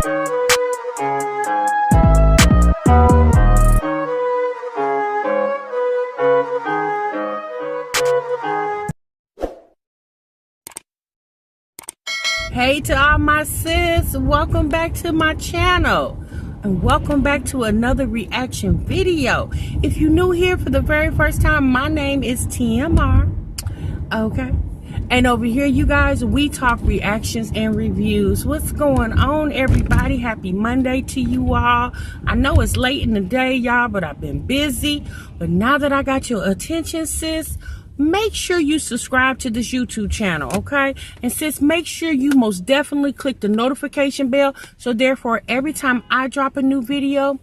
Hey to all my sis, welcome back to my channel and welcome back to another reaction video. If you're new here for the very first time, my name is TMR, okay? And over here, you guys, we talk reactions and reviews. What's going on, everybody? Happy Monday to you all. I know it's late in the day, y'all, but I've been busy. But now that I got your attention, sis, make sure you subscribe to this YouTube channel, okay? And sis, make sure you most definitely click the notification bell, so therefore every time I drop a new video,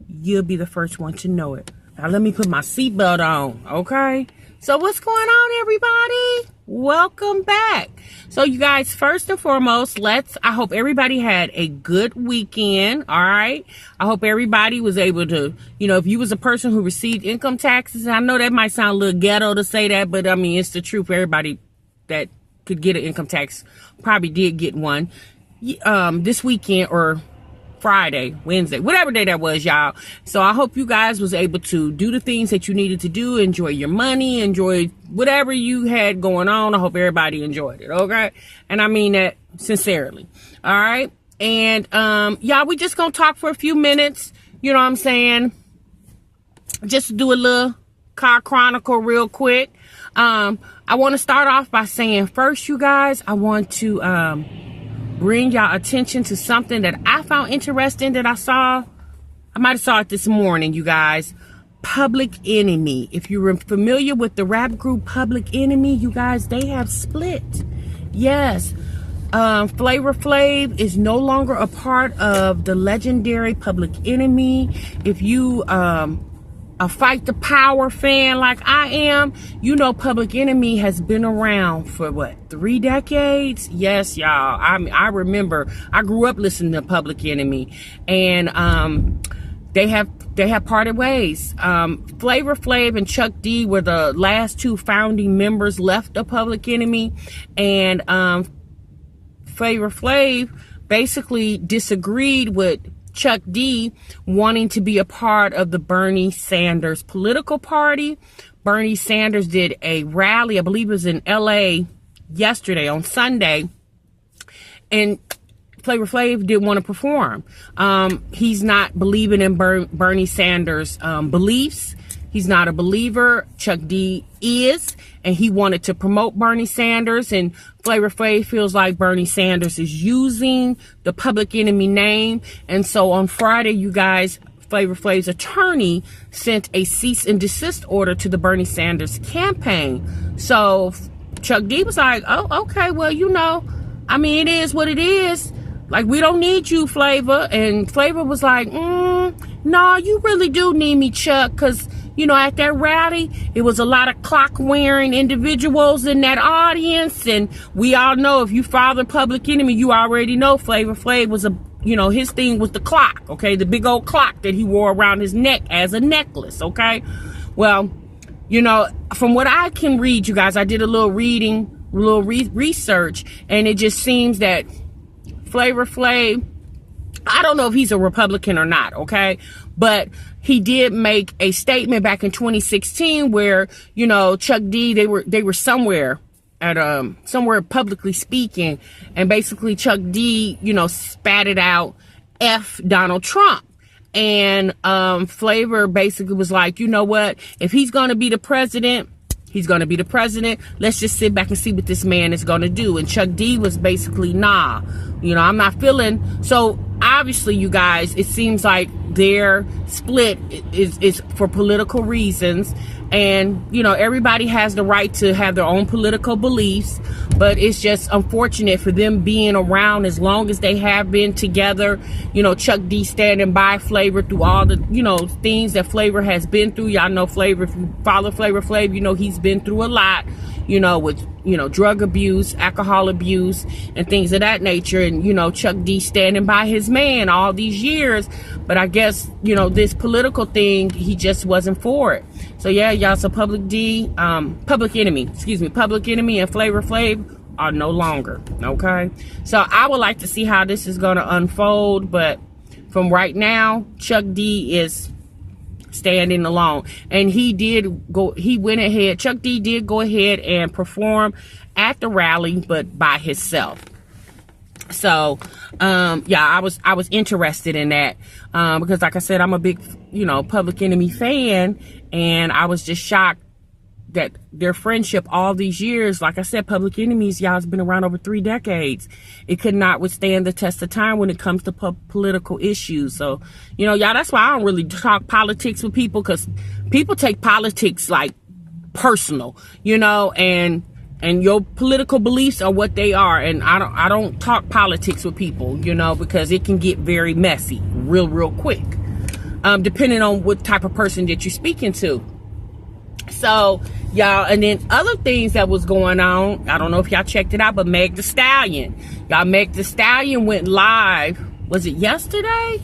you'll be the first one to know it. Now let me put my seatbelt on, okay? So what's going on, everybody? Welcome back. So you guys, first and foremost, I hope everybody had a good weekend, all right? I hope everybody was able to, if you was a person who received income taxes, I know that might sound a little ghetto to say that, but I mean, it's the truth. Everybody that could get an income tax probably did get one this weekend or Friday, Wednesday, whatever day that was, y'all. So I hope you guys was able to do the things that you needed to do, enjoy your money, enjoy whatever you had going on. I hope everybody enjoyed it, okay? And I mean that sincerely, all right? And y'all, we just gonna talk for a few minutes, you know what I'm saying? Just to do a little car chronicle real quick. I want to start off by saying, first, you guys, I want to bring y'all attention to something that I found interesting that I saw. I might have saw it this morning, you guys. Public Enemy. If you're familiar with the rap group Public Enemy, you guys, they have split. Yes. Flavor Flav is no longer a part of the legendary Public Enemy. If you a Fight the Power fan like I am, you know Public Enemy has been around for what, 3 decades? Yes, y'all. I remember I grew up listening to Public Enemy, and they have parted ways. Flavor Flav and Chuck D were the last 2 founding members left of Public Enemy, and Flavor Flav basically disagreed with Chuck D wanting to be a part of the Bernie Sanders political party. Bernie Sanders did a rally, I believe it was in LA yesterday on Sunday, and Flavor Flav didn't want to perform. He's not believing in Bernie Sanders' beliefs. He's not a believer. Chuck D is, and he wanted to promote Bernie Sanders, and Flavor Flav feels like Bernie Sanders is using the Public Enemy name. And so on Friday, you guys, Flavor Flav's attorney sent a cease and desist order to the Bernie Sanders campaign. So Chuck D was like, oh, okay, well, I mean, it is what it is. Like, we don't need you, Flavor. And Flavor was like, no, you really do need me, Chuck, because at that rally, it was a lot of clock-wearing individuals in that audience, and we all know, if you follow the Public Enemy, you already know Flavor Flav was his thing was the clock, okay? The big old clock that he wore around his neck as a necklace, okay? Well, from what I can read, you guys, I did a little reading, research, and it just seems that Flavor Flav, I don't know if he's a Republican or not, okay? But he did make a statement back in 2016 where, Chuck D, they were somewhere at somewhere publicly speaking, and basically Chuck D, spatted out F Donald Trump. And Flavor basically was like, you know what? If he's going to be the president, he's going to be the president. Let's just sit back and see what this man is going to do. And Chuck D was basically, nah, I'm not feeling. So obviously, you guys, it seems like their split is for political reasons. And, everybody has the right to have their own political beliefs. But it's just unfortunate for them being around as long as they have been together. Chuck D standing by Flavor through all the, things that Flavor has been through. Y'all know Flavor, if you follow Flavor Flav, he's been through a lot, with, drug abuse, alcohol abuse, and things of that nature. And, Chuck D standing by his man all these years. But I guess, this political thing, he just wasn't for it. So yeah, y'all, so Public Enemy and Flavor Flav are no longer. Okay, so I would like to see how this is going to unfold, but from right now, Chuck D is standing alone, and Chuck D did go ahead and perform at the rally, but by himself. So yeah, I was interested in that because, like I said, I'm a big Public Enemy fan, and I was just shocked that their friendship all these years, like I said, Public Enemies, y'all, has been around over 3 decades. It could not withstand the test of time when it comes to political issues. So, y'all, that's why I don't really talk politics with people, because people take politics like personal, and your political beliefs are what they are. And I don't talk politics with people, because it can get very messy real quick, depending on what type of person that you're speaking to. So, y'all, and then other things that was going on, I don't know if y'all checked it out, but Meg Thee Stallion. Y'all, Meg Thee Stallion went live. Was it yesterday?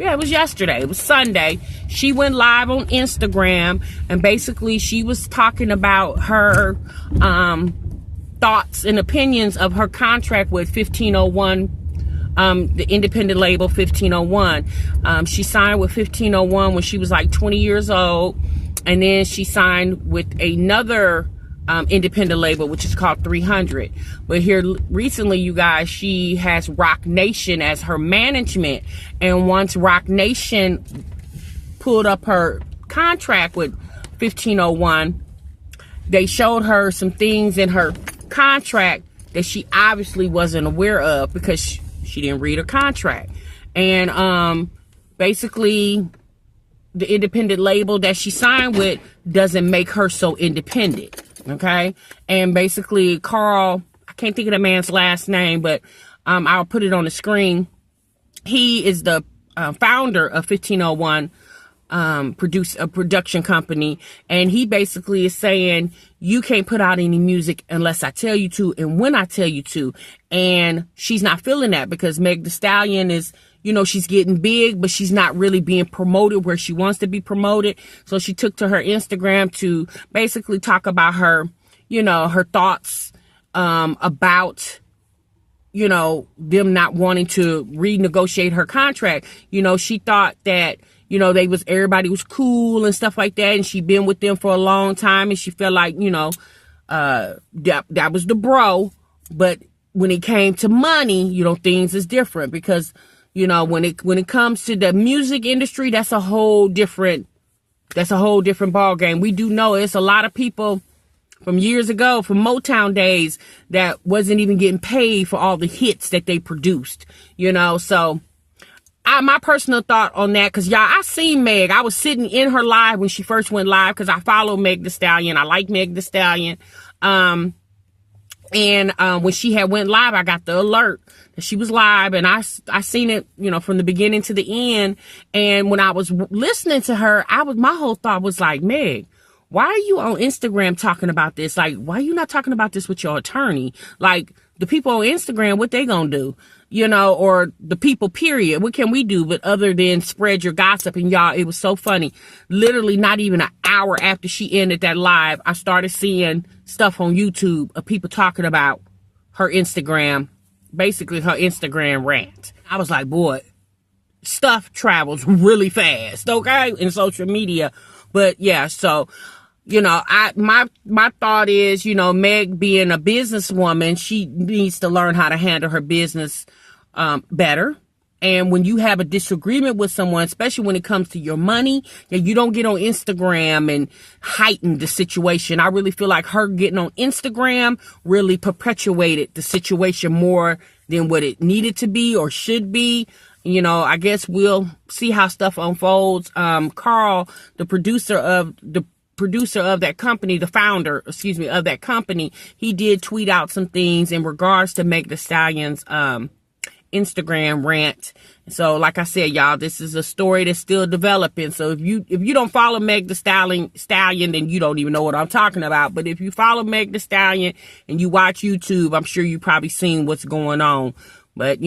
Yeah, it was yesterday. It was Sunday. She went live on Instagram, and basically she was talking about her thoughts and opinions of her contract with 1501, the independent label 1501. She signed with 1501 when she was like 20 years old, and then she signed with another independent label, which is called 300. But here recently, you guys, she has Roc Nation as her management, and once Roc Nation pulled up her contract with 1501, they showed her some things in her contract that she obviously wasn't aware of, because she didn't read her contract. And basically, the independent label that she signed with doesn't make her so independent. Okay. And basically, Carl, I can't think of the man's last name, but I'll put it on the screen. He is the founder of 1501 production company, and he basically is saying you can't put out any music unless I tell you to, and when I tell you to. And she's not feeling that, because Meg Thee Stallion is, she's getting big, but she's not really being promoted where she wants to be promoted. So she took to her Instagram to basically talk about her, her thoughts about them not wanting to renegotiate her contract. She thought that everybody was cool and stuff like that, and she'd been with them for a long time, and she felt like that was the bro. But when it came to money, things is different, because when it comes to the music industry, that's a whole different ball game. We do know it's a lot of people from years ago, from Motown days, that wasn't even getting paid for all the hits that they produced, so my personal thought on that, because y'all, I seen Meg. I was sitting in her live when she first went live, because I follow Meg Thee Stallion. I like Meg Thee Stallion. And when she had went live, I got the alert that she was live, and I seen it, from the beginning to the end. And when I was listening to her, my whole thought was like, Meg, why are you on Instagram talking about this? Like, why are you not talking about this with your attorney? Like, the people on Instagram, what they gonna do? Or the people, period. What can we do but other than spread your gossip? And y'all, it was so funny. Literally not even an hour after she ended that live, I started seeing stuff on YouTube of people talking about her Instagram, basically her Instagram rant. I was like, boy, stuff travels really fast, okay, in social media. But yeah, so, my thought is, Meg being a businesswoman, she needs to learn how to handle her business better. And when you have a disagreement with someone, especially when it comes to your money, that you don't get on Instagram and heighten the situation. I really feel like her getting on Instagram really perpetuated the situation more than what it needed to be or should be. I guess we'll see how stuff unfolds. Carl, the producer of that company, the founder, of that company, he did tweet out some things in regards to Meg Thee Stallion's Instagram rant. So like I said, y'all, this is a story that's still developing. So if you don't follow Meg Thee Stallion, then you don't even know what I'm talking about. But if you follow Meg Thee Stallion and you watch YouTube, I'm sure you probably seen what's going on. But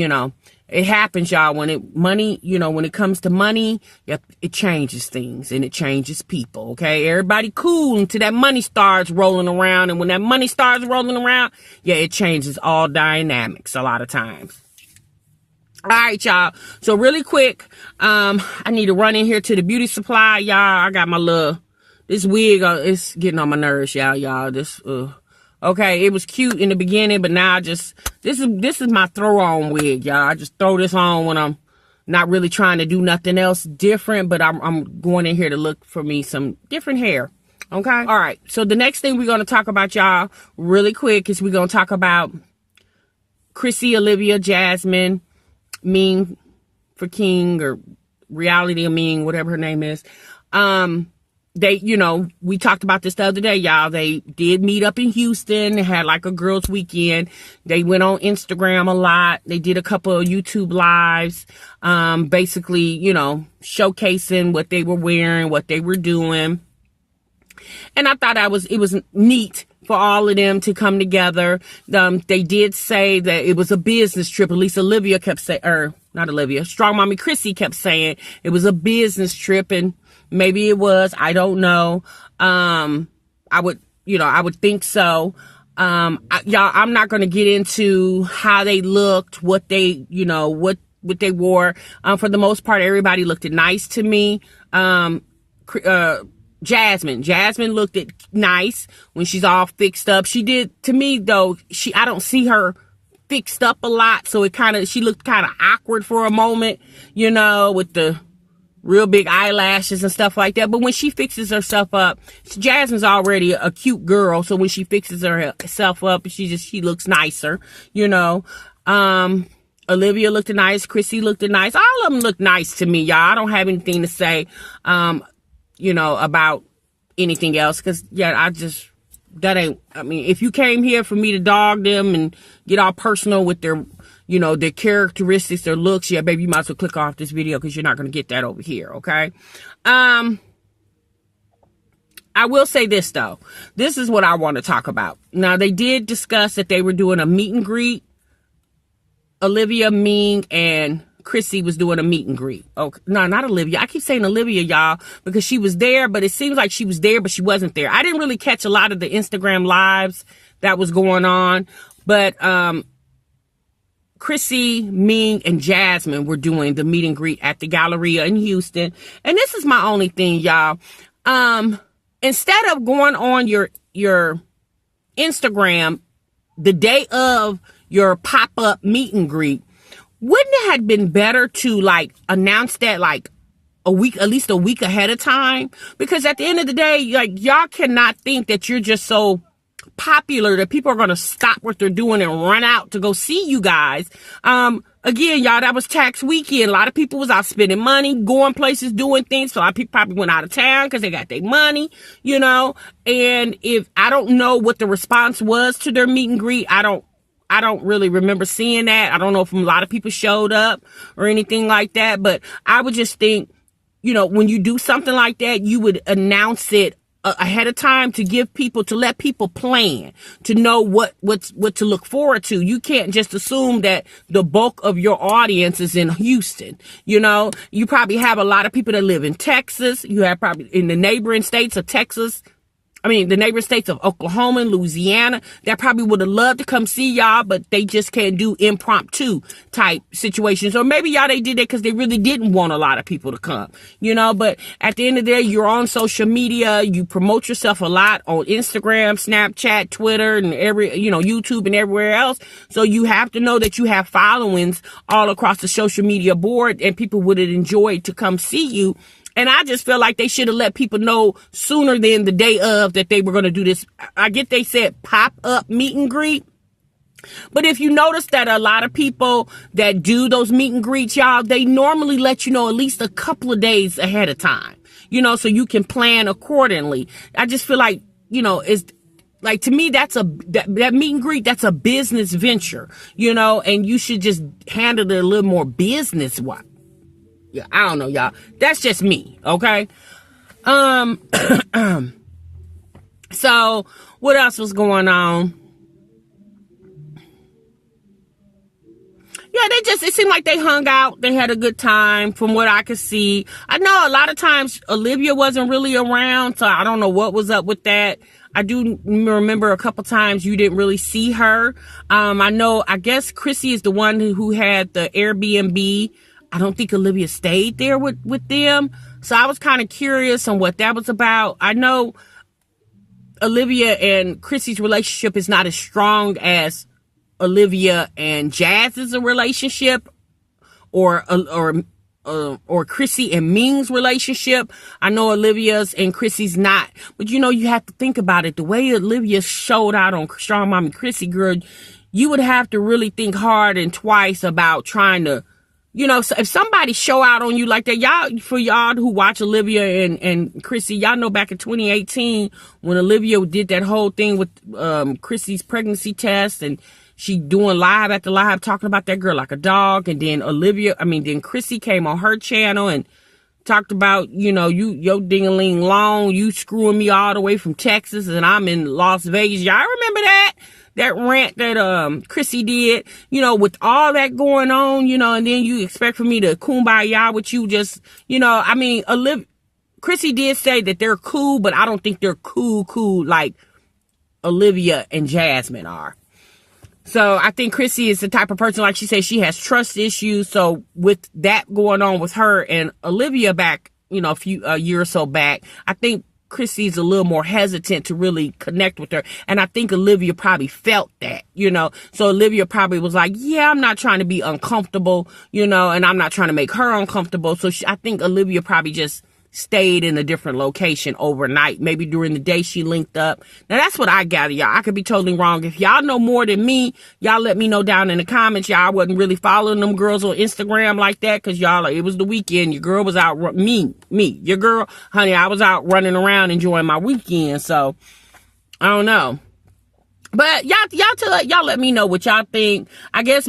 it happens, y'all. When when it comes to money, yep, it changes things and it changes people. Okay, everybody cool until that money starts rolling around, and when that money starts rolling around, yeah, it changes all dynamics a lot of times. All right, y'all. So really quick, I need to run in here to the beauty supply, y'all. I got my this wig, it's getting on my nerves, y'all. Okay, it was cute in the beginning, but now this is my throw-on wig, y'all. I just throw this on when I'm not really trying to do nothing else different, but I'm going in here to look for me some different hair. Okay? All right. So the next thing we're going to talk about, y'all, really quick, is we're going to talk about Chrissy Olivia Jasmine, Mean for King, or Reality of Mean, whatever her name is. We talked about this the other day, y'all. They did meet up in Houston. They had like a girls' weekend. They went on Instagram a lot. They did a couple of YouTube lives, basically, showcasing what they were wearing, what they were doing. And I thought it was neat for all of them to come together. They did say that it was a business trip. At least Olivia kept saying, not Olivia, Strong Mommy Chrissy kept saying it was a business trip, and maybe it was. I don't know. I would think so. Y'all, I'm not going to get into how they looked, what they, what they wore. For the most part, everybody looked nice to me. Jasmine looked nice when she's all fixed up. She did, to me though, I don't see her fixed up a lot, so she looked kind of awkward for a moment, with the real big eyelashes and stuff like that. But when she fixes herself up, Jasmine's already a cute girl, so when she fixes herself up, she looks nicer, Olivia looked nice, Chrissy looked nice, all of them looked nice to me, y'all. I don't have anything to say about anything else, because if you came here for me to dog them and get all personal with their their characteristics, their looks, yeah, baby, you might as well click off this video, because you're not going to get that over here. Okay. I will say this though. This is what I want to talk about. Now, they did discuss that they were doing a meet and greet. Olivia, Ming, and Chrissy was doing a meet and greet. Okay, no, not Olivia. I keep saying Olivia, y'all, because she was there, but it seems like she was there, but she wasn't there. I didn't really catch a lot of the Instagram lives that was going on, but Chrissy, Ming, and Jasmine were doing the meet and greet at the Galleria in Houston. And this is my only thing, y'all. Instead of going on your Instagram the day of your pop-up meet and greet, wouldn't it have been better to announce that at least a week ahead of time? Because at the end of the day, y'all cannot think that you're just so popular that people are going to stop what they're doing and run out to go see you guys. Again, y'all, that was tax weekend. A lot of people was out spending money, going places, doing things. So a lot of people probably went out of town because they got their money, and if I don't know what the response was to their meet and greet, I don't really remember seeing that. I don't know if a lot of people showed up or anything like that, but I would just think, when you do something like that, you would announce it ahead of time to let people plan, to know what to look forward to. You can't just assume that the bulk of your audience is in Houston. You probably have a lot of people that live in Texas. You have probably in the neighboring states of Texas. The neighboring states of Oklahoma and Louisiana, that probably would have loved to come see y'all, but they just can't do impromptu type situations. Or maybe y'all, they did that because they really didn't want a lot of people to come, but at the end of the day, you're on social media, you promote yourself a lot on Instagram, Snapchat, Twitter, and YouTube and everywhere else. So you have to know that you have followings all across the social media board, and people would have enjoyed to come see you. And I just feel like they should have let people know sooner than the day of that they were going to do this. I get they said pop-up meet and greet. But if you notice that a lot of people that do those meet and greets, y'all, they normally let you know at least a couple of days ahead of time, so you can plan accordingly. I just feel like, it's like, to me, that meet and greet, that's a business venture, and you should just handle it a little more business-wise. Yeah, I don't know, y'all. That's just me, okay? So, what else was going on? Yeah, it seemed like they hung out. They had a good time from what I could see. I know a lot of times Olivia wasn't really around, so I don't know what was up with that. I do remember a couple times you didn't really see her. I guess Chrissy is the one who had the Airbnb. I don't think Olivia stayed there with them. So I was kind of curious on what that was about. I know Olivia and Chrissy's relationship is not as strong as Olivia and Jazz's relationship or Chrissy and Ming's relationship. I know Olivia's and Chrissy's not, but you have to think about it. The way Olivia showed out on Strong Mommy Chrissy, girl, you would have to really think hard and twice about trying to, so if somebody show out on you like that, for y'all who watch Olivia and Chrissy, y'all know back in 2018 when Olivia did that whole thing with Chrissy's pregnancy test, and she doing live after live talking about that girl like a dog. And then then Chrissy came on her channel and talked about, your ding-a-ling long, you screwing me all the way from Texas and I'm in Las Vegas. Y'all remember that rant that Chrissy did, with all that going on, and then you expect for me to kumbaya with you just, Chrissy did say that they're cool, but I don't think they're cool like Olivia and Jasmine are. So I think Chrissy is the type of person, like she said, she has trust issues. So with that going on with her and Olivia back, a year or so back, I think Chrissy's a little more hesitant to really connect with her. And I think Olivia probably felt that, so Olivia probably was like, yeah, I'm not trying to be uncomfortable, and I'm not trying to make her uncomfortable. So I think Olivia probably just stayed in a different location overnight. Maybe during the day she linked up. Now that's what I gather, y'all. I could be totally wrong. If y'all know more than me, y'all let me know down in the comments. Y'all wasn't really following them girls on Instagram like that because y'all, it was the weekend. Your girl was out, your girl, honey, I was out running around enjoying my weekend. So I don't know. But y'all let me know what y'all think. I guess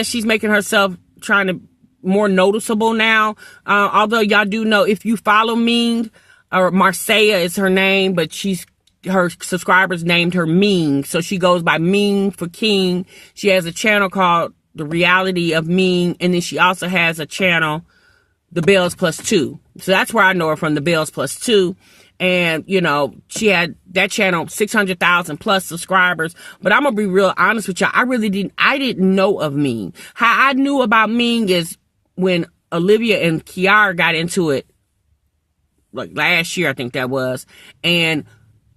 she's making herself trying to more noticeable now. Although y'all do know, if you follow Ming, or Marcia is her name, but her subscribers named her Ming. So she goes by Ming for King. She has a channel called The Reality of Ming. And then she also has a channel, The Bells Plus 2. So that's where I know her from, The Bells Plus 2. And, she had that channel, 600,000 plus subscribers. But I'm going to be real honest with y'all. I didn't know of Ming. How I knew about Ming is when Olivia and Kiara got into it, like last year, I think that was. And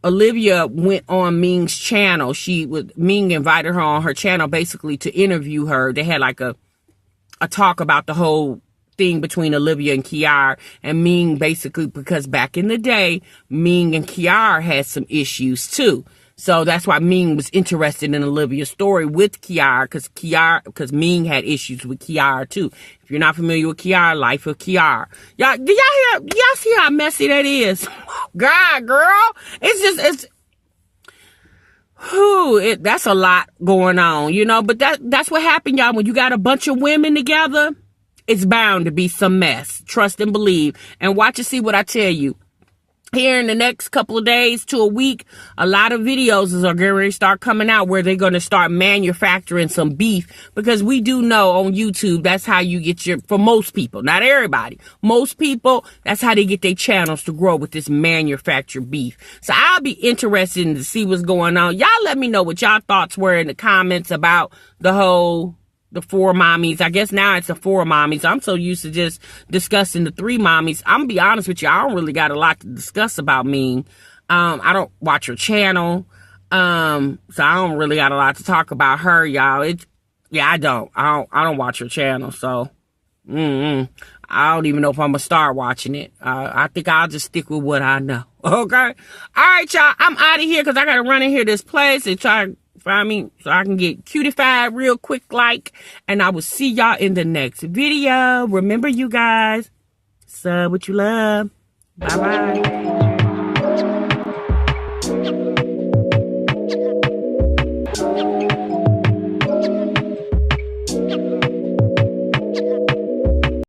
Olivia went on Ming's channel. Ming invited her on her channel basically to interview her. They had like a talk about the whole thing between Olivia and Kiara, and Ming basically, because back in the day, Ming and Kiara had some issues too. So that's why Ming was interested in Olivia's story with Kiara, because Ming had issues with Kiara too. If you're not familiar with Kiara, life of Kiara. Y'all see how messy that is? God, girl. That's a lot going on, but that's what happened, y'all. When you got a bunch of women together, it's bound to be some mess. Trust and believe. And watch and see what I tell you. Here in the next couple of days to a week, a lot of videos are going to start coming out where they're going to start manufacturing some beef, because we do know on YouTube, that's how you get for most people, not everybody, most people, that's how they get their channels to grow, with this manufactured beef. So I'll be interested to see what's going on. Y'all let me know what y'all thoughts were in the comments about the four mommies. I guess now it's the four mommies. I'm so used to just discussing the three mommies. I'm gonna be honest with you, I don't really got a lot to discuss about Ming. I don't watch her channel. So I don't really got a lot to talk about her, y'all. I don't watch her channel, so I don't even know if I'm gonna start watching it. I think I'll just stick with what I know. Okay? All right, y'all. I'm out of here because I gotta run in here this place and try to find me so I can get cutified real quick, and I will see y'all in the next video. Remember, you guys, sub what you love. Bye bye.